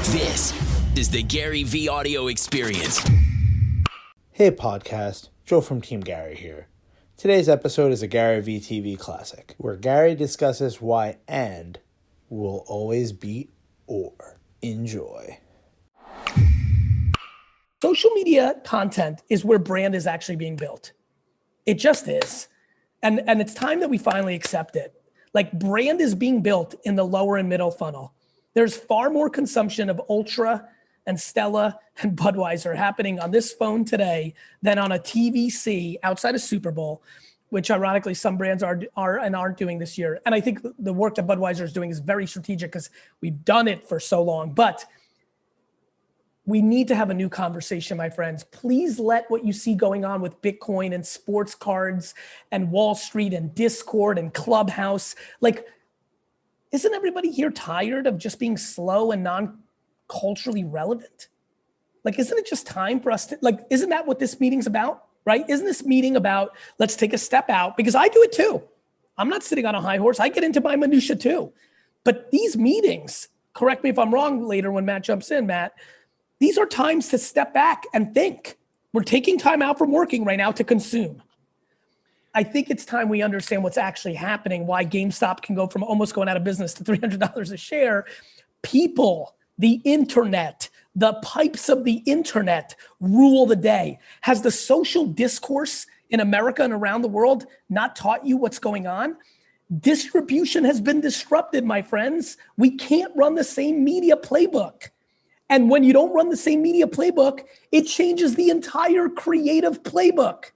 This is the Gary V audio experience. Hey podcast, Joe from Team Gary here. Today's episode is a Gary V TV classic, where Gary discusses why and will always beat or. Enjoy. Social media content is where brand is actually being built. It just is. And it's time that we finally accept it. Like, brand is being built in the lower and middle funnel. There's far more consumption of Ultra and Stella and Budweiser happening on this phone today than on a TVC outside of Super Bowl, which ironically some brands are and aren't doing this year. And I think the work that Budweiser is doing is very strategic because we've done it for so long. But we need to have a new conversation, my friends. Please let what you see going on with Bitcoin and sports cards and Wall Street and Discord and Clubhouse, like, isn't everybody here tired of just being slow and non-culturally relevant? Like, isn't it just time for us to, like, isn't that what this meeting's about, right? Isn't this meeting about, let's take a step out? Because I do it too. I'm not sitting on a high horse. I get into my minutia too. But these meetings, correct me if I'm wrong later when Matt jumps in, Matt, these are times to step back and think. We're taking time out from working right now to consume. I think it's time we understand what's actually happening, why GameStop can go from almost going out of business to $300 a share. People, the internet, the pipes of the internet rule the day. Has the social discourse in America and around the world not taught you what's going on? Distribution has been disrupted, my friends. We can't run the same media playbook. And when you don't run the same media playbook, it changes the entire creative playbook.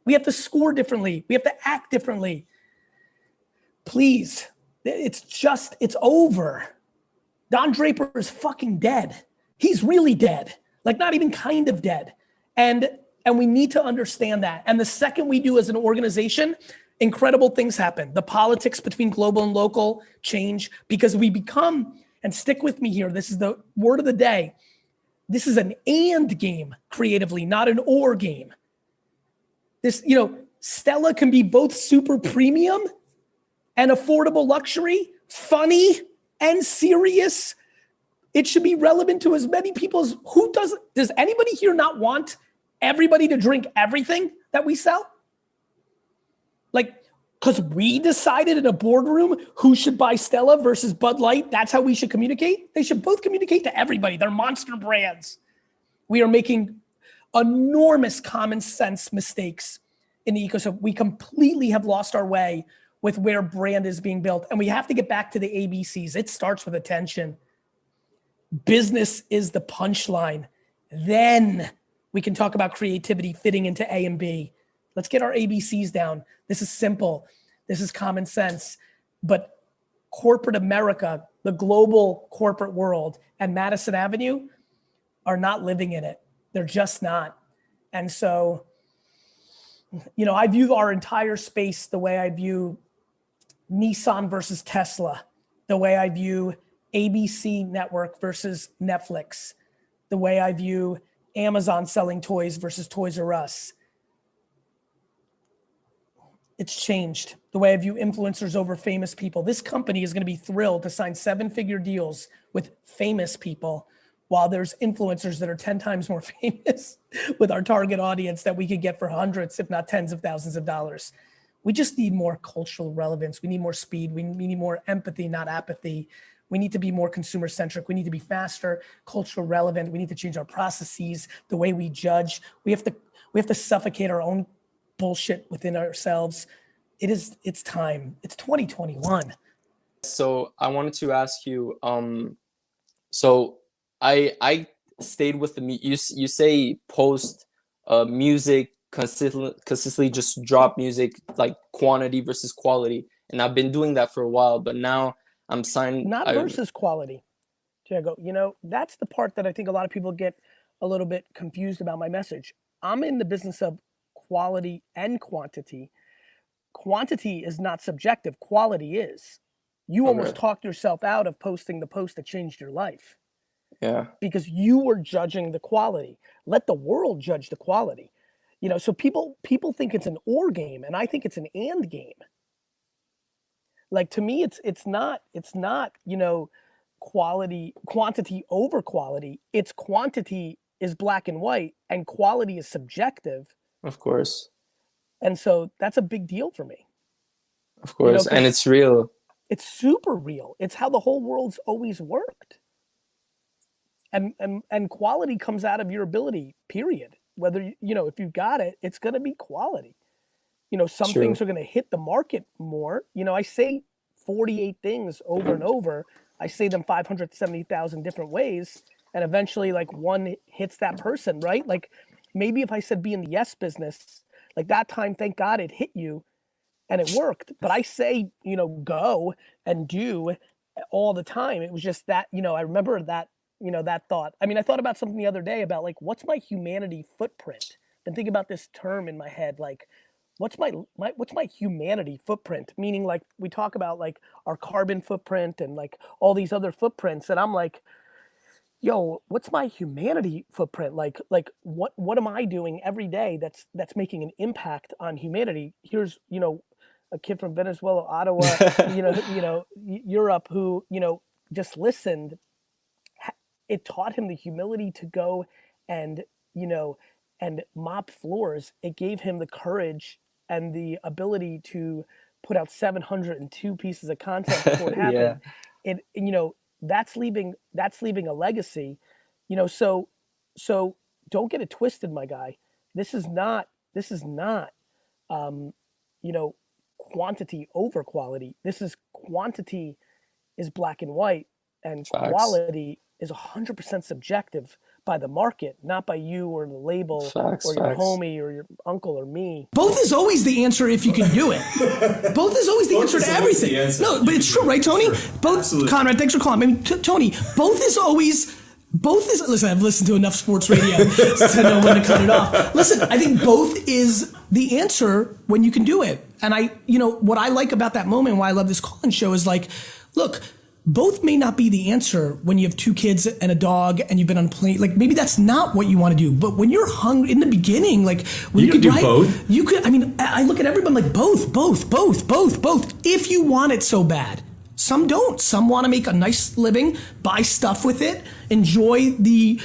We have to score differently. We have to act differently. Please, it's over. Don Draper is fucking dead. He's really dead. Like, not even kind of dead. And we need to understand that. And the second we do as an organization, incredible things happen. The politics between global and local change because we become, and stick with me here, this is the word of the day. This is an and game creatively, not an or game. This, Stella can be both super premium and affordable luxury, funny and serious. It should be relevant to as many people as does anybody here not want everybody to drink everything that we sell? Like, because we decided in a boardroom who should buy Stella versus Bud Light, that's how we should communicate. They should both communicate to everybody. They're monster brands. We are making enormous common sense mistakes in the ecosystem. We completely have lost our way with where brand is being built. And we have to get back to the ABCs. It starts with attention. Business is the punchline. Then we can talk about creativity fitting into A and B. Let's get our ABCs down. This is simple. This is common sense. But corporate America, the global corporate world, and Madison Avenue are not living in it. They're just not. And so, I view our entire space the way I view Nissan versus Tesla, the way I view ABC Network versus Netflix, the way I view Amazon selling toys versus Toys R Us. It's changed. The way I view influencers over famous people. This company is going to be thrilled to sign 7-figure deals with famous people, while there's influencers that are 10 times more famous with our target audience that we could get for hundreds, if not tens of thousands of dollars. We just need more cultural relevance. We need more speed. We need more empathy, not apathy. We need to be more consumer centric. We need to be faster, cultural relevant. We need to change our processes, the way we judge. We have to suffocate our own bullshit within ourselves. It's time. It's 2021. So I wanted to ask you, so I stayed with you say post music consistently, just drop music, like quantity versus quality, and I've been doing that for a while, but now I'm signed versus quality, Diego. That's the part that I think a lot of people get a little bit confused about my message. I'm in the business of quality and quantity. Quantity is not subjective, quality is. You almost talked yourself out of posting the post that changed your life. Yeah. Because you were judging the quality. Let the world judge the quality. So people think it's an or game, and I think it's an and game. Like, to me, it's not, quantity over quality. It's quantity is black and white and quality is subjective. Of course. And so that's a big deal for me. Of course. And it's real. It's super real. It's how the whole world's always worked. And quality comes out of your ability, period. Whether, if you've got it, it's going to be quality. Some things are going to hit the market more. I say 48 things over and over. I say them 570,000 different ways. And eventually like one hits that person, right? Like maybe if I said be in the yes business, like that time, thank God it hit you and it worked. But I say, go and do all the time. It was just that, I remember that, that thought. I mean, I thought about something the other day about like, what's my humanity footprint? Been thinking about this term in my head, like, what's my humanity footprint? Meaning like we talk about like our carbon footprint and like all these other footprints. And I'm like, yo, what's my humanity footprint? Like what am I doing every day that's making an impact on humanity? Here's, a kid from Venezuela, Ottawa, Europe who, just listened. It taught him the humility to go and, and mop floors. It gave him the courage and the ability to put out 702 pieces of content before it happened. Yeah. That's leaving a legacy, so don't get it twisted, my guy. This is not, quantity over quality. This is quantity is black and white and Facts. Quality is 100% subjective by the market, not by you or the label. Facts, or your homie or your uncle or me. Both is always the answer if you can do it. Both is always the answer to everything. No, but it's true, right, Tony? Both. Absolutely. Conrad, thanks for calling. I mean, Tony, listen, I've listened to enough sports radio to know when to cut it off. Listen, I think both is the answer when you can do it. And what I like about that moment, why I love this call-in show is like, look, both may not be the answer when you have 2 kids and a dog and you've been on a plane. Like maybe that's not what you want to do. But when you're hungry in the beginning, like when you could do both. You could. I mean, I look at everyone like both. If you want it so bad. Some don't. Some want to make a nice living, buy stuff with it, enjoy the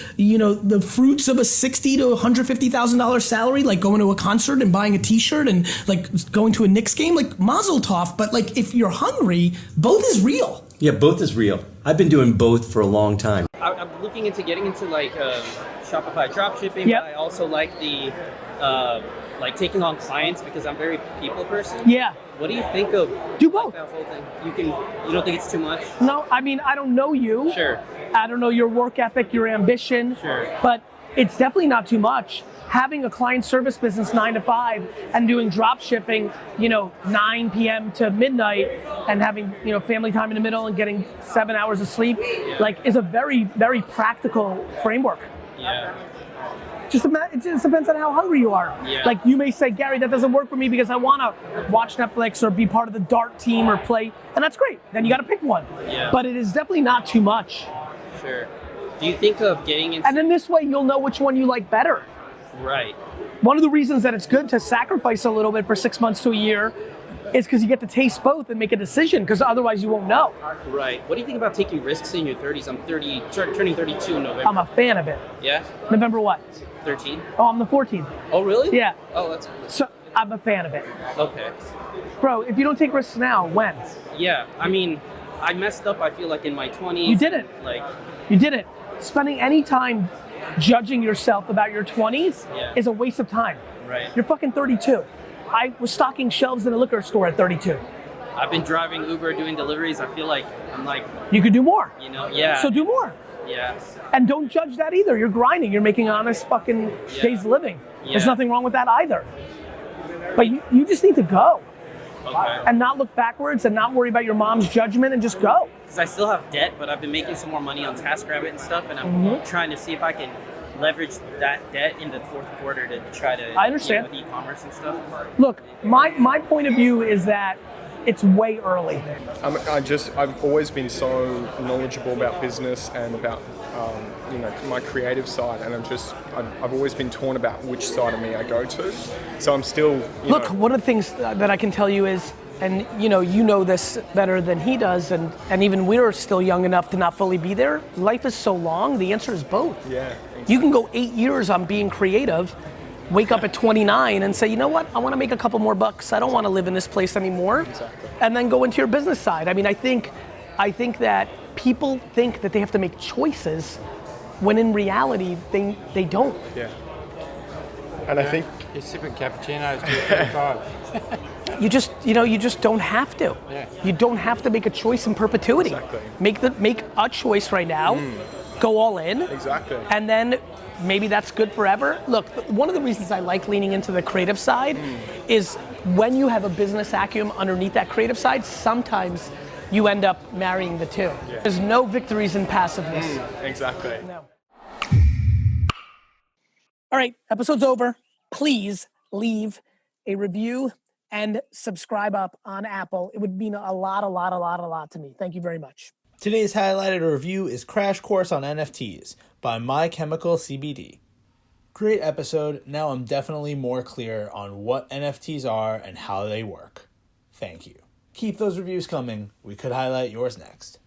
fruits of a $60,000 to $150,000 salary, like going to a concert and buying a T-shirt and like going to a Knicks game, like Mazel Tov. But like if you're hungry, both is real. Yeah, both is real. I've been doing both for a long time. I'm looking into getting into like Shopify dropshipping. Yep. But I also like the like taking on clients because I'm a very people person. Yeah. What do you think of do both? That whole thing? You don't think it's too much? No, I mean I don't know you. Sure. I don't know your work ethic, your ambition. Sure. But it's definitely not too much. Having a client service business 9 to 5 and doing drop shipping, 9 p.m. to midnight and having, family time in the middle and getting 7 hours of sleep, is a very, very practical framework. Yeah. It just depends on how hungry you are. Yeah. Like you may say, Gary, that doesn't work for me because I want to watch Netflix or be part of the dart team or play, and that's great. Then you got to pick one. Yeah. But it is definitely not too much. Sure. Do you think of getting into... And then this way you'll know which one you like better. Right. One of the reasons that it's good to sacrifice a little bit for 6 months to a year is because you get to taste both and make a decision, because otherwise you won't know. Right. What do you think about taking risks in your 30s? I'm turning 32 in November. I'm a fan of it. Yeah? November what? 13. Oh, I'm the 14th. Oh, really? Yeah. Oh, that's cool. So I'm a fan of it. Okay. Bro, if you don't take risks now, when? Yeah. I mean, I messed up, I feel like, in my 20s. You didn't. You didn't. Spending any time judging yourself about your 20s is a waste of time. Right. You're fucking 32. I was stocking shelves in a liquor store at 32. I've been driving Uber, doing deliveries. I feel like I'm like... You could do more. Yeah. So do more. Yeah. And don't judge that either. You're grinding. You're making honest fucking days living. There's nothing wrong with that either. But you just need to go. Okay. And not look backwards and not worry about your mom's judgment and just go. Because I still have debt, but I've been making some more money on TaskRabbit and stuff, and I'm trying to see if I can leverage that debt in the fourth quarter to try to... I understand. With e-commerce and stuff. Look, my point of view is that it's way early. I've always been so knowledgeable about business and about my creative side, and I've always been torn about which side of me I go to. So I'm still Look, one of the things that I can tell you is and you know this better than he does, and even we're still young enough to not fully be there. Life is so long, the answer is both. Yeah. Exactly. You can go 8 years on being creative, wake up at 29 and say, you know what, I want to make a couple more bucks. I don't want to live in this place anymore. Exactly. And then go into your business side. I mean, I think that people think that they have to make choices when in reality they don't. Yeah. And I think You're sipping cappuccinos to 35. You just don't have to. Yeah. You don't have to make a choice in perpetuity. Exactly. Make a choice right now. Go all in. Exactly. And then maybe that's good forever. Look, one of the reasons I like leaning into the creative side is when you have a business acumen underneath that creative side, sometimes you end up marrying the two. Yeah. There's no victories in passiveness. Exactly. No. All right, episode's over. Please leave a review and subscribe up on Apple. It would mean a lot to me. Thank you very much. Today's highlighted review is Crash Course on NFTs by My Chemical CBD. Great episode. Now I'm definitely more clear on what NFTs are and how they work. Thank you. Keep those reviews coming. We could highlight yours next.